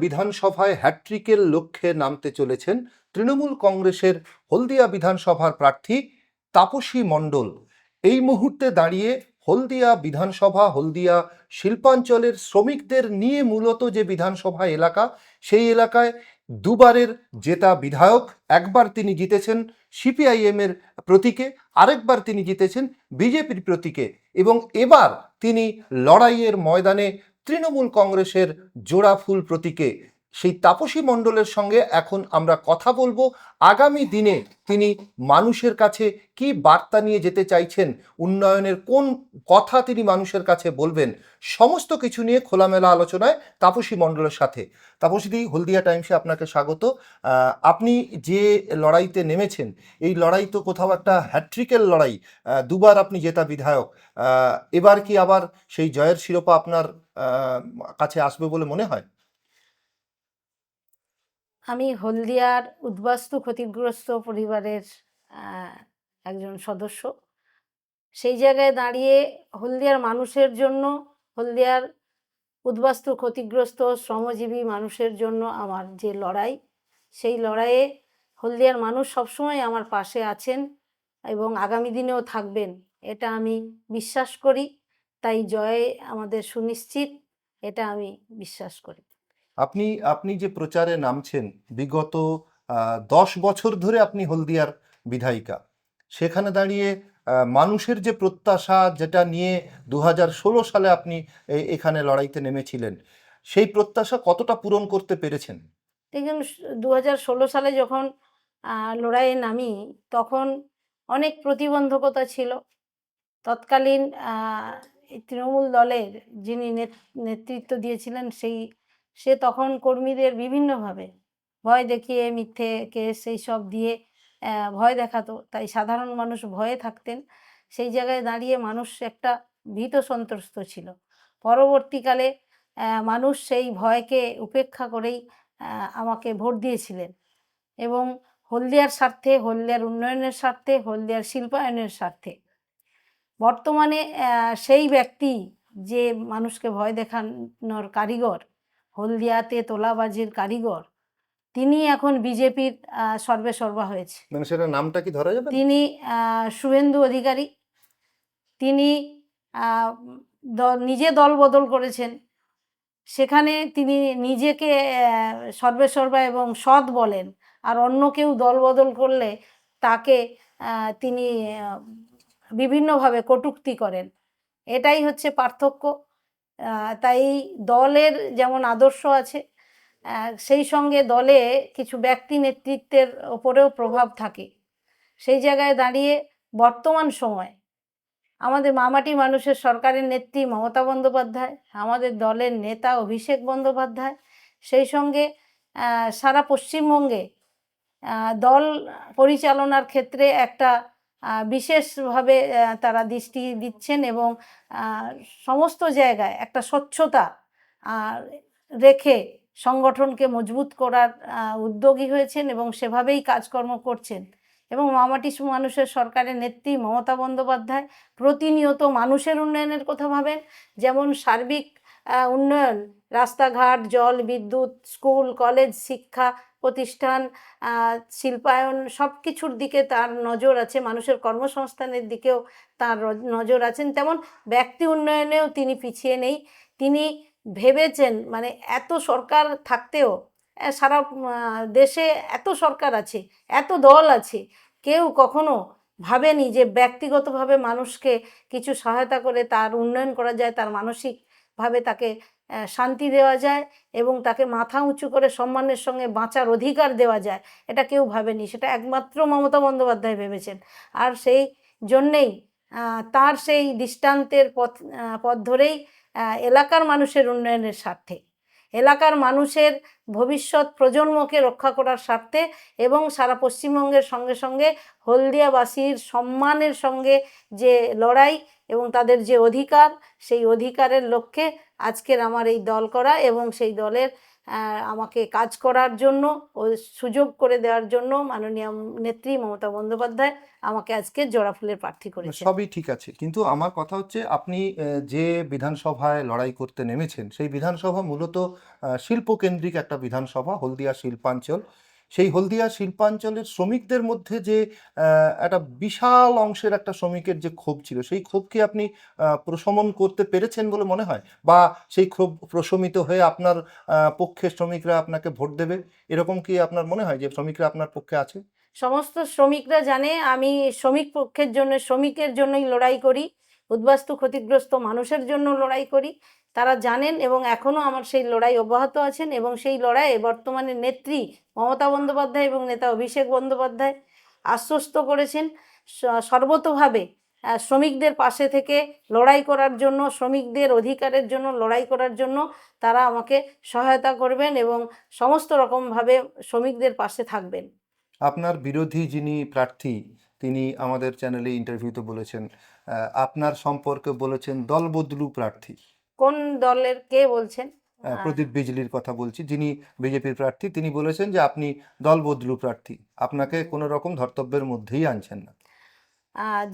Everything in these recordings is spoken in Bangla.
বিধানসভায় হ্যাট্রিকের লক্ষ্যে নামতে চলেছেন তৃণমূল কংগ্রেসের হলদিয়া বিধানসভার প্রার্থী তাপসী মণ্ডল। এই মুহূর্তে দাঁড়িয়ে হলদিয়া বিধানসভা, হলদিয়া শিল্পাঞ্চলের শ্রমিকদের নিয়ে মূলত যে বিধানসভা এলাকা, সেই এলাকায় দুবারের জেতা বিধায়ক। একবার তিনি জিতেছেন সিপিআইএম এর প্রতীকে, আরেকবার তিনি জিতেছেন বিজেপির প্রতীকে, এবং এবার তিনি লড়াইয়ের ময়দানে তৃণমূল কংগ্রেসের জোড়াফুল প্রতীকে। সেই তাপসী মণ্ডলের সঙ্গে এখন আমরা কথা বলবো আগামী দিনে তিনি মানুষের কাছে কি বার্তা নিয়ে যেতে চাইছেন, উন্নয়নের কোন কথা তিনি মানুষের কাছে বলবেন, সমস্ত কিছু নিয়ে খোলামেলা আলোচনায় তাপসী মণ্ডলের সাথে। তাপসীদি, হলদিয়া টাইমসে আপনাকে স্বাগত। আপনি যে লড়াইতে নেমেছেন, এই লড়াই তো কোথাও একটা হ্যাট্রিকের লড়াই। দুবার আপনি জেতা বিধায়ক, এবার কি আবার সেই জয়ের শিরোপা আপনার কাছে আসবে বলে মনে হয়? আমি হলদিয়ার উদ্বাস্তু ক্ষতিগ্রস্ত পরিবারের একজন সদস্য। সেই জায়গায় দাঁড়িয়ে হলদিয়ার মানুষের জন্য, হলদিয়ার উদ্বাস্তু ক্ষতিগ্রস্ত শ্রমজীবী মানুষের জন্য আমার যে লড়াই, সেই লড়াইয়ে হলদিয়ার মানুষ সবসময় আমার পাশে আছেন এবং আগামী দিনেও থাকবেন, এটা আমি বিশ্বাস করি। তাই জয় আমাদের সুনিশ্চিত, এটা আমি বিশ্বাস করি। আপনি আপনি যে প্রচারে নামছেন, বিগত 10 বছর ধরে আপনি হলদিয়ার বিধায়িকা। সেখানে দাঁড়িয়ে মানুষের যে প্রত্যাশা, যেটা নিয়ে 2016 সালে আপনি এখানে লড়াইতে নেমেছিলেন, সেই প্রত্যাশা কতটা পূরণ করতে পেরেছেন? দেখুন, 2016 সালে যখন লড়াইয়ে নামি, তখন অনেক প্রতিবন্ধকতা ছিল। তৎকালীন এই তৃণমূল দলের যিনি নেতৃত্ব দিয়েছিলেন, সে তখন কর্মীদের বিভিন্নভাবে ভয় দেখিয়ে, মিথ্যে কেস এইসব দিয়ে ভয় দেখাতো। তাই সাধারণ মানুষ ভয়ে থাকতেন। সেই জায়গায় দাঁড়িয়ে মানুষ একটা ভীত সন্ত্রস্ত ছিল। পরবর্তীকালে মানুষ সেই ভয়কে উপেক্ষা করেই আমাকে ভোট দিয়েছিলেন এবং হলদিয়ার স্বার্থে, হলদিয়ার উন্নয়নের স্বার্থে, হলদিয়ার শিল্পায়নের স্বার্থে। বর্তমানে সেই ব্যক্তি যে মানুষকে ভয় দেখানোর কারিগর, হলদিয়াতে তোলাবাজির কারিগর, তিনি এখন বিজেপির সর্বেসর্বা হয়েছে। মানে সেটা নামটা কি ধরা যাবে? তিনি শুভেন্দু অধিকারী। তিনি নিজে দল বদল করেছেন। সেখানে তিনি নিজেকে সর্বেসর্বা এবং সৎ বলেন, আর অন্য কেউ দল বদল করলে তাকে তিনি বিভিন্নভাবে কটূক্তি করেন। এটাই হচ্ছে পার্থক্য। তাই দলের যেমন আদর্শ আছে, সেই সঙ্গে দলে কিছু ব্যক্তি নেতৃত্বের ওপরেও প্রভাব থাকে। সেই জায়গায় দাঁড়িয়ে বর্তমান সময় আমাদের মামাটি মানুষের সরকারের নেত্রী মমতা বন্দ্যোপাধ্যায়, আমাদের দলের নেতা অভিষেক বন্দ্যোপাধ্যায়, সেই সঙ্গে সারা পশ্চিমবঙ্গে দল পরিচালনার ক্ষেত্রে একটা বিশেষভাবে তারা দৃষ্টি দিচ্ছেন এবং সমস্ত জায়গায় একটা স্বচ্ছতা রেখে সংগঠনকে মজবুত করার উদ্যোগী হয়েছেন এবং সেভাবেই কাজকর্ম করছেন। এবং মামাটি মানুষের সরকারের নেত্রী মমতা বন্দ্যোপাধ্যায় প্রতিনিয়ত মানুষের উন্নয়নের কথা ভাবেন। যেমন সার্বিক উন্নয়ন, রাস্তাঘাট, জল, বিদ্যুৎ, স্কুল, কলেজ, শিক্ষা প্রতিষ্ঠান, শিল্পায়ন, সব কিছুর দিকে তার নজর আছে। মানুষের কর্মসংস্থানের দিকেও তার নজর আছেন। তেমন ব্যক্তি উন্নয়নেও তিনি পিছিয়ে নেই। তিনি ভেবেছেন, মানে এত সরকার থাকতেও, সারা দেশে এত সরকার আছে, এত দল আছে, কেউ কখনো ভাবেনি যে ব্যক্তিগতভাবে মানুষকে কিছু সহায়তা করে তার উন্নয়ন করা যায়, তার মানসিকভাবে তাকে শান্তি দেওয়া যায় এবং তাকে মাথা উঁচু করে সম্মানের সঙ্গে বাঁচার অধিকার দেওয়া যায়। এটা কেউ ভাবেনি, সেটা একমাত্র মমতা বন্দ্যোপাধ্যায় ভেবেছেন। আর সেই জন্যেই তার সেই দৃষ্টান্তের পথ ধরেই এলাকার মানুষের উন্নয়নের স্বার্থে, এলাকার মানুষের ভবিষ্যৎ প্রজন্মকে রক্ষা করার স্বার্থে এবং সারা পশ্চিমবঙ্গের সঙ্গে সঙ্গে হলদিয়াবাসীর সম্মানের সঙ্গে যে লড়াই এবং তাদের যে অধিকার, সেই অধিকারের লক্ষ্যে আজকের আমার এই দল করা এবং সেই দলের আমাকে কাজ করার জন্য ও সুযোগ করে দেওয়ার জন্য মাননীয় নেত্রী মমতা বন্দ্যোপাধ্যায় আমাকে আজকে জোড়াফুলের প্রার্থী করেছেন। সবই ঠিক আছে, কিন্তু আমার কথা হচ্ছে আপনি যে বিধানসভায় লড়াই করতে নেমেছেন সেই বিধানসভা মূলত শিল্পকেন্দ্রিক একটা বিধানসভা, হলদিয়া শিল্পাঞ্চল। সেই হলদিয়া শিল্পাঞ্চলের শ্রমিকদের মধ্যে যে একটা বিশাল অংশের একটা শ্রমিকের যে ক্ষোভ ছিল, সেই ক্ষোভকে আপনি প্রশমন করতে পেরেছেন বলে মনে হয়, বা সেই ক্ষোভ প্রশমিত হয়ে আপনার পক্ষে শ্রমিকরা আপনাকে ভোট দেবে, এরকম কি আপনার মনে হয় যে শ্রমিকরা আপনার পক্ষে আছে? সমস্ত শ্রমিকরা জানে আমি শ্রমিক পক্ষের জন্য, শ্রমিকের জন্যই লড়াই করি, উদ্বাস্তু ক্ষতিগ্রস্ত মানুষের জন্য লড়াই করি। তারা জানেন এবং এখনও আমার সেই লড়াই অব্যাহত আছেন, এবং সেই লড়াইয়ে বর্তমানে নেত্রী মমতা বন্দ্যোপাধ্যায় এবং নেতা অভিষেক বন্দ্যোপাধ্যায় আশ্বস্ত করেছেন সর্বতোভাবে শ্রমিকদের পাশে থেকে লড়াই করার জন্য, শ্রমিকদের অধিকারের জন্য লড়াই করার জন্য তারা আমাকে সহায়তা করবেন এবং সমস্ত রকমভাবে শ্রমিকদের পাশে থাকবেন। আপনার বিরোধী যিনি প্রার্থী তিনি আমাদের চ্যানেলে ইন্টারভিউতে বলেছেন, আপনার সম্পর্কে বলেছেন দলবদলু প্রার্থী। কোন দলের কে বলছেন? প্রদীপ বিজলির কথা বলছি, যিনি বিজেপির প্রার্থী, তিনি বলেছেন যে আপনি দলবদলু প্রার্থী, আপনাকে কোনো রকম ধর্তব্যের মধ্যেই আনছেন না।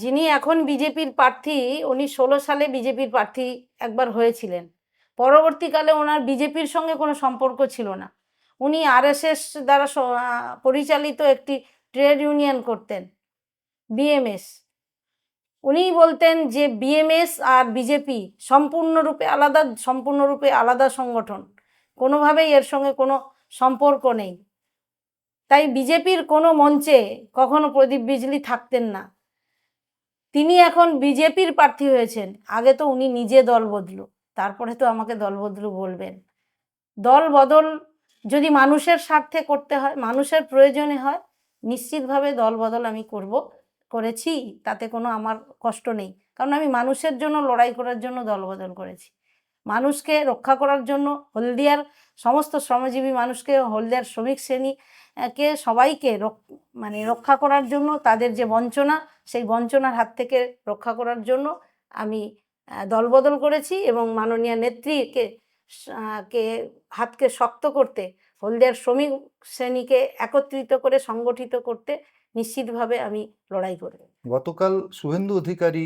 যিনি এখন বিজেপির প্রার্থী, উনি 16 সালে বিজেপির প্রার্থী একবার হয়েছিলেন। পরবর্তীকালে ওনার বিজেপির সঙ্গে কোনো সম্পর্ক ছিল না। উনি আরএসএস দ্বারা পরিচালিত একটি ট্রেড ইউনিয়ন করতেন, বিএমএস। উনিই বলতেন যে বিএমএস আর বিজেপি সম্পূর্ণরূপে আলাদা সংগঠন, কোনোভাবেই এর সঙ্গে কোনো সম্পর্ক নেই। তাই বিজেপির কোনো মঞ্চে কখনো প্রদীপ বিজলি থাকতেন না। তিনি এখন বিজেপির প্রার্থী হয়েছেন, আগে তো উনি নিজে দল বদলু, তারপরে তো আমাকে দল বদলু বলবেন। দল বদল যদি মানুষের স্বার্থে করতে হয়, মানুষের প্রয়োজনে হয়, নিশ্চিতভাবে দল বদল আমি করেছি, তাতে কোনো আমার কষ্ট নেই। কারণ আমি মানুষের জন্য লড়াই করার জন্য দল বদল করেছি, মানুষকে রক্ষা করার জন্য, হলদিয়ার সমস্ত শ্রমজীবী মানুষকে, হলদিয়ার শ্রমিক শ্রেণী কে সবাইকে রক্ষা করার জন্য, তাদের যে বঞ্চনা, সেই বঞ্চনার হাত থেকে রক্ষা করার জন্য আমি দলবদল করেছি এবং মাননীয় নেত্রীকে হাতকে শক্ত করতে, হলদিয়ার শ্রমিক শ্রেণীকে একত্রিত করে সংগঠিত করতে নিশ্চিতভাবে আমি লড়াই করব। গতকাল শুভেন্দু অধিকারী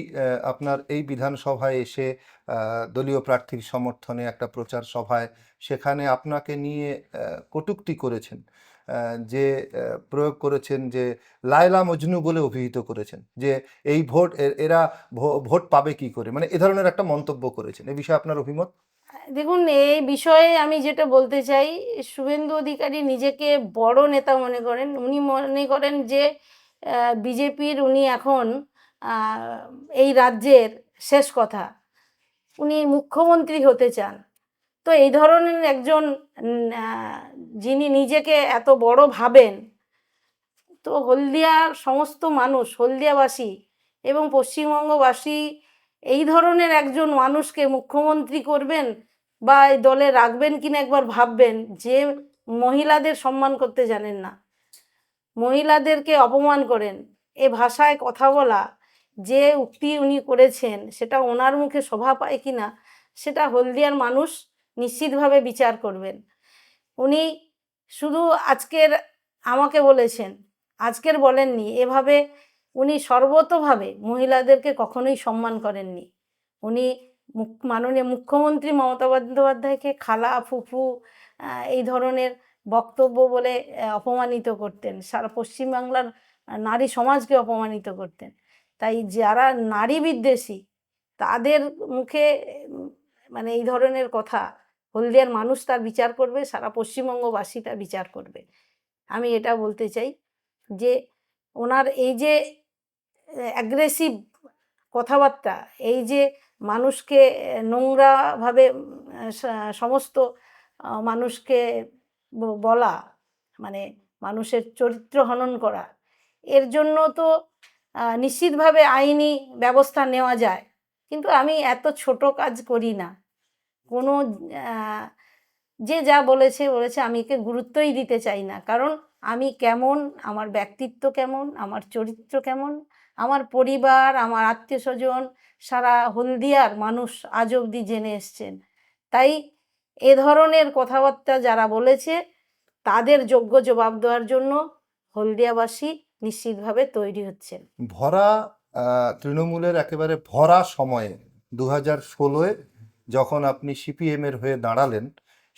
আপনার এই বিধানসভায় এসে দলীয় প্রার্থীর সমর্থনে একটা প্রচার সভায়, সেখানে আপনাকে নিয়ে কটূক্তি করেছেন, যে প্রয়োগ করেছেন যে লায়লা মজনু বলে অভিহিত করেছেন, যে এই ভোট এরা ভোট পাবে কি করে, মানে এ ধরনের একটা মন্তব্য করেছেন। এ বিষয়ে আপনার অভিমত? দেখুন, এই বিষয়ে আমি যেটা বলতে চাই, শুভেন্দু অধিকারী নিজেকে বড় নেতা মনে করেন। উনি মনে করেন যে বিজেপির উনি এখন এই রাজ্যের শেষ কথা, উনি মুখ্যমন্ত্রী হতে চান। তো এই ধরনের একজন যিনি নিজেকে এত বড় ভাবেন, তো হলদিয়ার সমস্ত মানুষ, হলদিয়াবাসী এবং পশ্চিমবঙ্গবাসী এই ধরনের একজন মানুষকে মুখ্যমন্ত্রী করবেন বা এই দলে রাখবেন কিনা একবার ভাববেন। যে মহিলাদের সম্মান করতে জানেন না, মহিলাদেরকে অপমান করেন, এ ভাষায় কথা বলা, যে উক্তি উনি করেছেন সেটা ওনার মুখে শোভা পায় কিনা সেটা হলদিয়ার মানুষ নিশ্চিতভাবে বিচার করবেন। উনি শুধু আজকের আমাকে বলেছেন, আজকের বলেননি, এভাবে উনি সর্বতোভাবে মহিলাদেরকে কখনোই সম্মান করেননি। উনি মাননীয় মুখ্যমন্ত্রী মমতা বন্দ্যোপাধ্যায়কে খালা, ফুফু এই ধরনের বক্তব্য বলে অপমানিত করতেন, সারা পশ্চিমবাংলার নারী সমাজকে অপমানিত করতেন। তাই যারা নারী বিদ্বেষী তাদের মুখে এই ধরনের কথা, হলদিয়ার মানুষ তার বিচার করবে, সারা পশ্চিমবঙ্গবাসী তার বিচার করবে। আমি এটা বলতে চাই যে ওনার এই যে অ্যাগ্রেসিভ কথাবার্তা, এই যে মানুষকে নোংরাভাবে সমস্ত মানুষকে বলা, মানুষের চরিত্র হনন করা, এর জন্য তো নিশ্চিতভাবে আইনি ব্যবস্থা নেওয়া যায়। কিন্তু আমি এত ছোট কাজ করি না, কোনো যে যা বলেছে আমি একে গুরুত্বই দিতে চাই না। কারণ আমি কেমন, আমার ব্যক্তিত্ব কেমন, আমার চরিত্র কেমন, আমার পরিবার, আমার আত্মীয়স্বজন, সারা হলদিয়ার মানুষ আজ অবধি জেনে এসছেন। তাই এ ধরনের কথাবার্তা যারা বলেছে তাদের যোগ্য জবাব দেওয়ার জন্য হলদিয়াবাসী নিশ্চিতভাবে তৈরি হচ্ছেন। ভরা তৃণমূলের একেবারে ভরা সময়ে 2016-এ যখন আপনি সিপিএম এর হয়ে দাঁড়ালেন,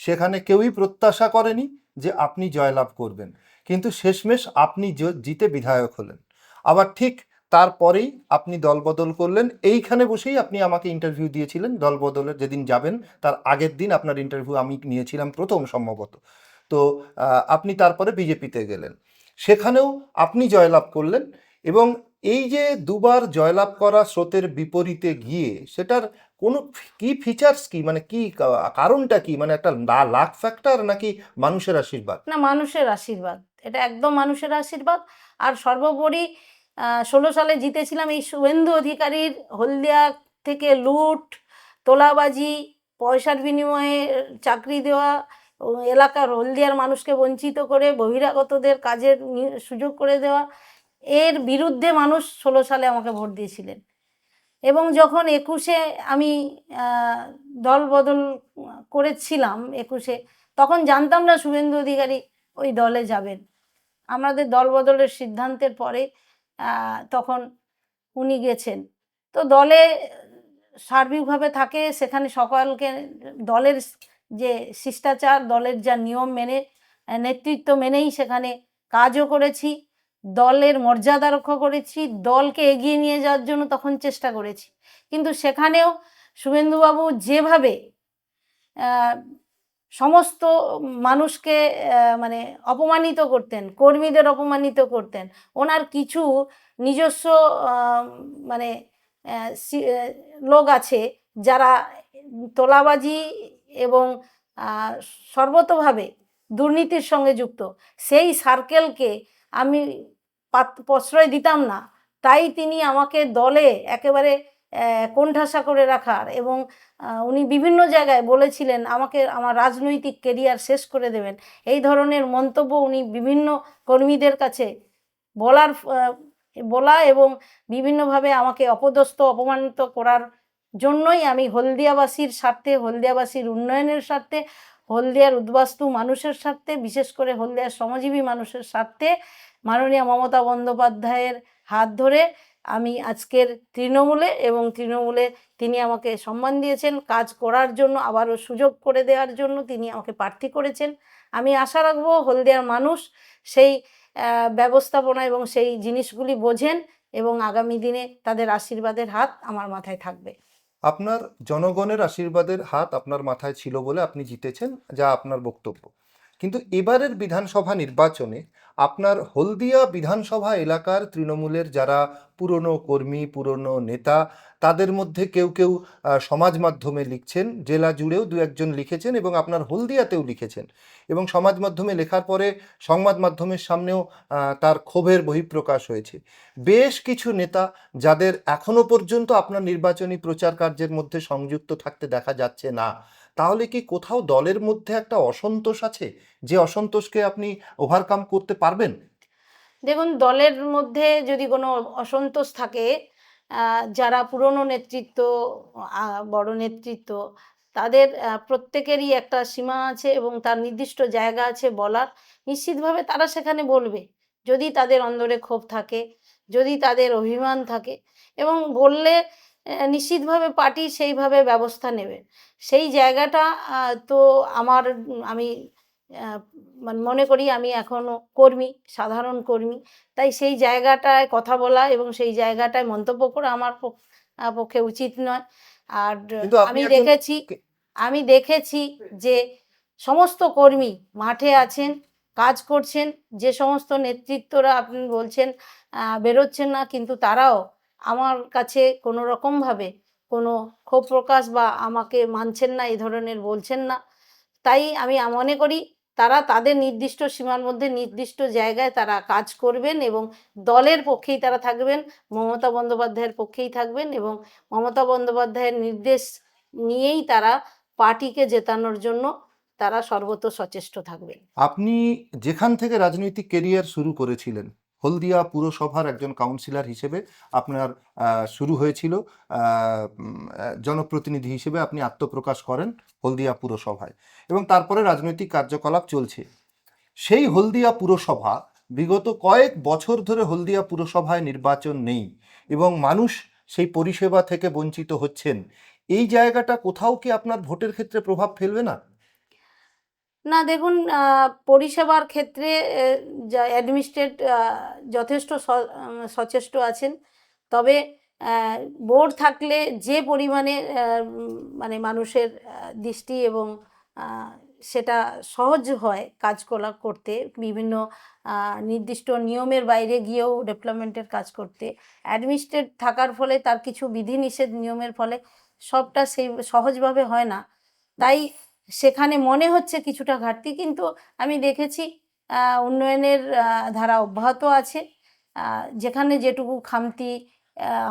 সেখানে কেউই প্রত্যাশা করেনি যে আপনি জয়লাভ করবেন, কিন্তু শেষমেশ আপনি জিতে বিধায়ক হলেন। আবার ঠিক তারপরেই আপনি দলবদল করলেন। এইখানে বসেই আপনি আমাকে ইন্টারভিউ দিয়েছিলেন, দলবদলের যেদিন যাবেন তার আগের দিন আপনার ইন্টারভিউ আমি নিয়েছিলাম প্রথম সম্ভবত। তো আপনি তারপরে বিজেপিতে গেলেন, সেখানেও আপনি জয়লাভ করলেন। এবং এই যে দুবার জয়লাভ করা স্রোতের বিপরীতে গিয়ে সেটার কোনো কি ফিচার্স কি, মানে কি কারণটা কি, মানে একটা লাক ফ্যাক্টর নাকি মানুষের আশীর্বাদ? না, মানুষের আশীর্বাদ, এটা একদম মানুষের আশীর্বাদ। আর সর্বোপরি 16 সালে জিতেছিলাম এই শুভেন্দু অধিকারীর হলদিয়া থেকে লুট, তোলাবাজি, পয়সার বিনিময়ে চাকরি দেওয়া, ও এলাকার হলদিয়ার মানুষকে বঞ্চিত করে বহিরাগতদের কাজের সুযোগ করে দেওয়া, এর বিরুদ্ধে মানুষ 16 সালে আমাকে ভোট দিয়েছিলেন। এবং যখন 21-এ আমি দল বদল করেছিলাম 21-এ, তখন জানতাম না শুভেন্দু অধিকারী ওই দলে যাবেন। আমাদের দল বদলের সিদ্ধান্তের পরে তখন উনি গেছেন। তো দলে সার্বিকভাবে থাকে, সেখানে সকলকে দলের যে শিষ্টাচার, দলের যা নিয়ম মেনে, নেতৃত্ব মেনেই সেখানে কাজও করেছি, দলের মর্যাদা রক্ষা করেছি, দলকে এগিয়ে নিয়ে যাওয়ার জন্য তখন চেষ্টা করেছি। কিন্তু সেখানেও শুভেন্দুবাবু যেভাবে সমস্ত মানুষকে মানে অপমানিত করতেন, কর্মীদের অপমানিত করতেন, ওনার কিছু নিজস্ব মানে লোক আছে যারা তোলাবাজি এবং সর্বতোভাবে দুর্নীতির সঙ্গে যুক্ত, সেই সার্কেলকে আমি প্রশ্রয় দিতাম না। তাই তিনি আমাকে দলে একেবারে কোণঠাসা করে রাখার, এবং উনি বিভিন্ন জায়গায় বলেছিলেন আমাকে আমার রাজনৈতিক কেরিয়ার শেষ করে দেবেন, এই ধরনের মন্তব্য উনি বিভিন্ন কর্মীদের কাছে বলা এবং বিভিন্নভাবে আমাকে অপদস্থ অপমানিত করার জন্যই আমি হলদিয়াবাসীর স্বার্থে, হলদিয়াবাসীর উন্নয়নের স্বার্থে, হলদিয়ার উদ্বাস্তু মানুষের স্বার্থে, বিশেষ করে হলদিয়ার শ্রমজীবী মানুষের স্বার্থে মাননীয় মমতা বন্দ্যোপাধ্যায়ের হাত ধরে আমি আজকের তৃণমূলে, এবং তৃণমূলে তিনি আমাকে সম্মান দিয়েছেন কাজ করার জন্য, আবারও সুযোগ করে দেওয়ার জন্য তিনি আমাকে প্রার্থী করেছেন। আমি আশা রাখবো হলদিয়ার মানুষ সেই ব্যবস্থাপনা এবং সেই জিনিসগুলি বোঝেন, এবং আগামী দিনে তাদের আশীর্বাদের হাত আমার মাথায় থাকবে। আপনার জনগণের আশীর্বাদের হাত আপনার মাথায় ছিল বলে আপনি জিতেছেন, যা আপনার বক্তব্য। কিন্তু এবারের বিধানসভা নির্বাচনে আপনার হলদিয়া বিধানসভা এলাকার তৃণমূলের যারা পুরনো কর্মী, পুরনো নেতা, তাদের মধ্যে কেউ কেউ সমাজ মাধ্যমে লিখছেন, জেলা জুড়েও দু একজন লিখেছেন এবং আপনার হলদিয়াতেও লিখেছেন, এবং সমাজ মাধ্যমে লেখার পরে সংবাদ মাধ্যমের সামনেও তার ক্ষোভের বহিঃপ্রকাশ হয়েছে। বেশ কিছু নেতা যাদের এখনো পর্যন্ত আপনার নির্বাচনী প্রচার কার্যের মধ্যে সংযুক্ত থাকতে দেখা যাচ্ছে না, তাহলে কি কোথাও দলের মধ্যে একটা অসন্তোষ আছে, যে অসন্তোষকে আপনি ওভারকাম করতে পারবেন? দেখুন, দলের মধ্যে যদি কোনো অসন্তোষ থাকে, যারা পুরনো নেতৃত্ব, বড় নেতৃত্ব, তাদের প্রত্যেকেরই একটা সীমা আছে এবং তার নির্দিষ্ট জায়গা আছে বলার। নিশ্চিতভাবে তারা সেখানে বলবে, যদি তাদের অন্দরে ক্ষোভ থাকে, যদি তাদের অভিমান থাকে, এবং বললে নিশ্চিতভাবে পার্টি সেইভাবে ব্যবস্থা নেবে। সেই জায়গাটা তো আমি মনে করি আমি এখনও কর্মী, সাধারণ কর্মী। তাই সেই জায়গাটায় কথা বলা এবং সেই জায়গাটায় মন্তব্য করা আমার পক্ষে উচিত নয়। আর কিন্তু আপনি আমি একজন দেখেছি আমি দেখেছি যে সমস্ত কর্মী মাঠে আছেন, কাজ করছেন। যে সমস্ত নেতৃত্বরা আপনি বলছেন বেরোচ্ছেন না, কিন্তু তারাও আমার কাছে কোনো রকমভাবে কোনো ক্ষোভ প্রকাশ বা আমাকে মানছেন না এই ধরনের বলছেন না। তাই আমি মনে করি তারা তাদের নির্দিষ্ট সীমার মধ্যে নির্দিষ্ট জায়গায় তারা কাজ করবেন এবং দলের পক্ষেই তারা থাকবেন, মমতা বন্দ্যোপাধ্যায়ের পক্ষেই থাকবেন, এবং মমতা বন্দ্যোপাধ্যায়ের নির্দেশ নিয়েই তারা পার্টিকে জেতানোর জন্য তারা সর্বত সচেষ্ট থাকবেন। আপনি যেখান থেকে রাজনৈতিক কেরিয়ার শুরু করেছিলেন, হলদিয়া পুরসভার একজন কাউন্সিলর হিসেবে আপনার শুরু হয়েছিল, জনপ্রতিনিধি হিসেবে আপনি আত্মপ্রকাশ করেন হলদিয়া পুরসভায়, এবং তারপরে রাজনৈতিক কার্যকলাপ চলছে। সেই হলদিয়া পুরসভা বিগত কয়েক বছর ধরে হলদিয়া পুরসভায় নির্বাচন নেই এবং মানুষ সেই পরিষেবা থেকে বঞ্চিত হচ্ছেন। এই জায়গাটা কোথাও কি আপনার ভোটের ক্ষেত্রে প্রভাব ফেলবে না? না, দেখুন, পরিষেবার ক্ষেত্রে যা অ্যাডমিনিস্ট্রেট যথেষ্ট সচেষ্ট আছেন। তবে বোর্ড থাকলে যে পরিমাণে মানে মানুষের দৃষ্টি এবং সেটা সহজ হয় কাজকলাপ করতে, বিভিন্ন নির্দিষ্ট নিয়মের বাইরে গিয়েও ডেভেলপমেন্টের কাজ করতে, অ্যাডমিনিস্ট্রেট থাকার ফলে তার কিছু বিধিনিষেধ নিয়মের ফলে সবটা সেই সহজভাবে হয় না। তাই সেখানে মনে হচ্ছে কিছুটা ঘাটতি, কিন্তু আমি দেখেছি উন্নয়নের ধারা অব্যাহত আছে। যেখানে যেটুকু খামতি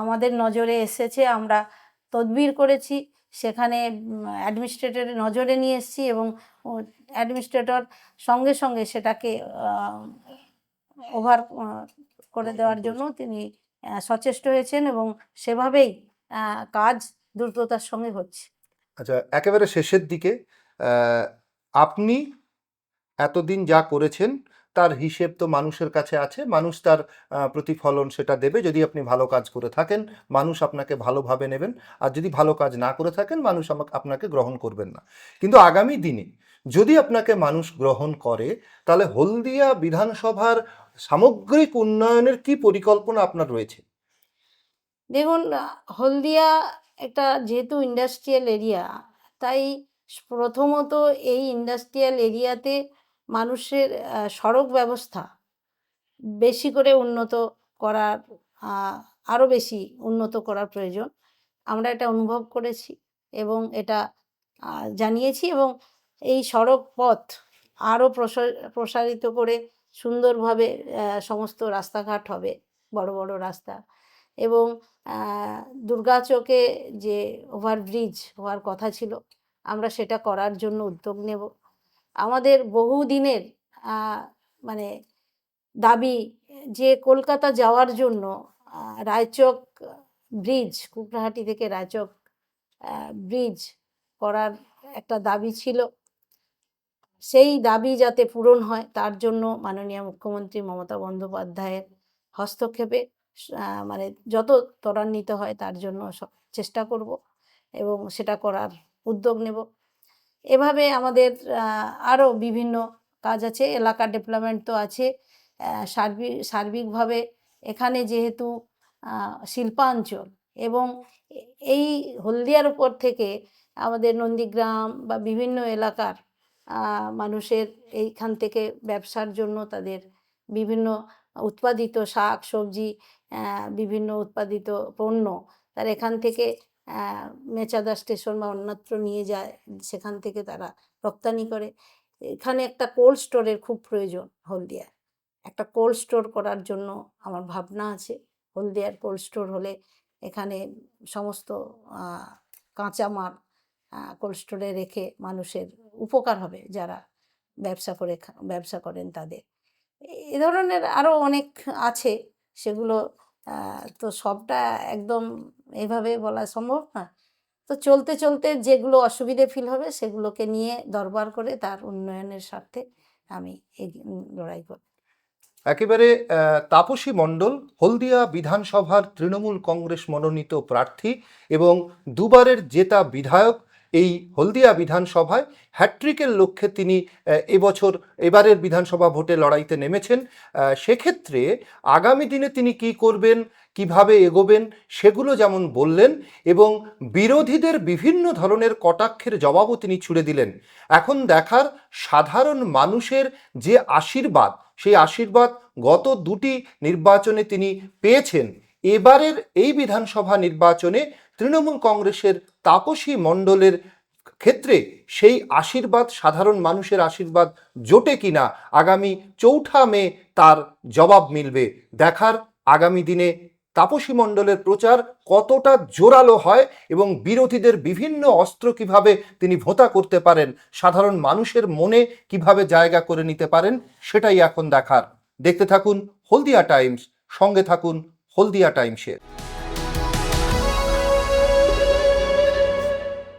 আমাদের নজরে এসেছে আমরা তদবির করেছি, সেখানে অ্যাডমিনিস্ট্রেটরের নজরে নিয়ে এসেছি এবং অ্যাডমিনিস্ট্রেটর সঙ্গে সঙ্গে সেটাকে ওভার করে দেওয়ার জন্য তিনি সচেষ্ট হয়েছেন এবং সেভাবেই কাজ দ্রুততার সঙ্গে হচ্ছে। আচ্ছা, একেবারে শেষের দিকে আপনি এতদিন যা করেছেন তার হিসেব তো মানুষের কাছে আছে, মানুষ তার প্রতিফলন সেটা দেবে। যদি আপনি ভালো কাজ করে থাকেন, মানুষ আপনাকে ভালোভাবে নেবেন, আর যদি ভালো কাজ না করে থাকেন, মানুষ আপনাকে গ্রহণ করবেন না। কিন্তু আগামী দিনে যদি আপনাকে মানুষ গ্রহণ করে, তাহলে হলদিয়া বিধানসভার সামগ্রিক উন্নয়নের কি পরিকল্পনা আপনার রয়েছে? দেখুন, হলদিয়া একটা যেহেতু ইন্ডাস্ট্রিয়াল এরিয়া, তাই প্রথমত এই ইন্ডাস্ট্রিয়াল এরিয়াতে মানুষের সড়ক ব্যবস্থা বেশি করে উন্নত করার, আরও বেশি উন্নত করার প্রয়োজন। আমরা এটা অনুভব করেছি এবং এটা জানিয়েছি, এবং এই সড়ক পথ আরও প্রসারিত করে সুন্দরভাবে সমস্ত রাস্তাঘাট হবে, বড় বড় রাস্তা, এবং দুর্গাচকে যে ওভারব্রিজ হওয়ার কথা ছিল, আমরা সেটা করার জন্য উদ্যোগ নেব। আমাদের বহুদিনের মানে দাবি যে কলকাতা যাওয়ার জন্য রায়চক ব্রিজ, কুকড়াহাটি থেকে রায়চক ব্রিজ করার একটা দাবি ছিল। সেই দাবি যাতে পূরণ হয় তার জন্য মাননীয় মুখ্যমন্ত্রী মমতা বন্দ্যোপাধ্যায়ের হস্তক্ষেপে মানে যত ত্বরান্বিত হয় তার জন্য চেষ্টা করব এবং সেটা করার উদ্যোগ নেব। এভাবে আমাদের আরও বিভিন্ন কাজ আছে, এলাকা ডেভেলপমেন্ট তো আছে। সার্বিকভাবে এখানে যেহেতু শিল্পাঞ্চল এবং এই হলদিয়ার উপর থেকে আমাদের নন্দীগ্রাম বা বিভিন্ন এলাকার মানুষের এইখান থেকে ব্যবসার জন্য তাদের বিভিন্ন উৎপাদিত শাক সবজি, বিভিন্ন উৎপাদিত পণ্য তারা এখান থেকে মেচাদা স্টেশন বা অন্যত্র নিয়ে যায়, সেখান থেকে তারা রপ্তানি করে। এখানে একটা কোল্ড স্টোরের খুব প্রয়োজন হলদিয়ায়। একটা কোল্ড স্টোর করার জন্য আমার ভাবনা আছে। হলদিয়ার কোল্ড স্টোর হলে এখানে সমস্ত কাঁচামাল কোল্ড স্টোরে রেখে মানুষের উপকার হবে, যারা ব্যবসা করেন তাদের। এ ধরনের আরও অনেক আছে, সেগুলো তো সবটা একদম এভাবে বলা সম্ভব না। তো চলতে চলতে যেগুলো অসুবিধে ফিল হবে সেগুলোকে নিয়ে দরবার করে তার উন্নয়নের স্বার্থে আমি লড়াই করব। একেবারে তাপসী মণ্ডল হলদিয়া বিধানসভার তৃণমূল কংগ্রেস মনোনীত প্রার্থী এবং দুবারের জেতা বিধায়ক। এই হলদিয়া বিধানসভায় হ্যাট্রিকের লক্ষ্যে তিনি এবারের বিধানসভা ভোটে লড়াইতে নেমেছেন। সেক্ষেত্রে আগামী দিনে তিনি কি করবেন, কিভাবে এগোবেন, সেগুলো যেমন বললেন, এবং বিরোধীদের বিভিন্ন ধরনের কটাক্ষের জবাবও তিনি ছুড়ে দিলেন। এখন দেখার সাধারণ মানুষের যে আশীর্বাদ, সেই আশীর্বাদ গত দুটি নির্বাচনে তিনি পেয়েছেন। এবারের এই বিধানসভা নির্বাচনে তৃণমূল কংগ্রেসের তাপসী মণ্ডলের ক্ষেত্রে সেই আশীর্বাদ, সাধারণ মানুষের আশীর্বাদ জোটে কিনা, আগামী 4 মে তার জবাব মিলবে। দেখার আগামী দিনে তাপসী মণ্ডলের প্রচার কতটা জোরালো হয় এবং বিরোধীদের বিভিন্ন অস্ত্র কিভাবে তিনি ভোঁতা করতে পারেন, সাধারণ মানুষের মনে কিভাবে জায়গা করে নিতে পারেন, সেটাই এখন দেখার। দেখতে থাকুন হলদিয়া টাইমস। সঙ্গে থাকুন হলদিয়া টাইমসের।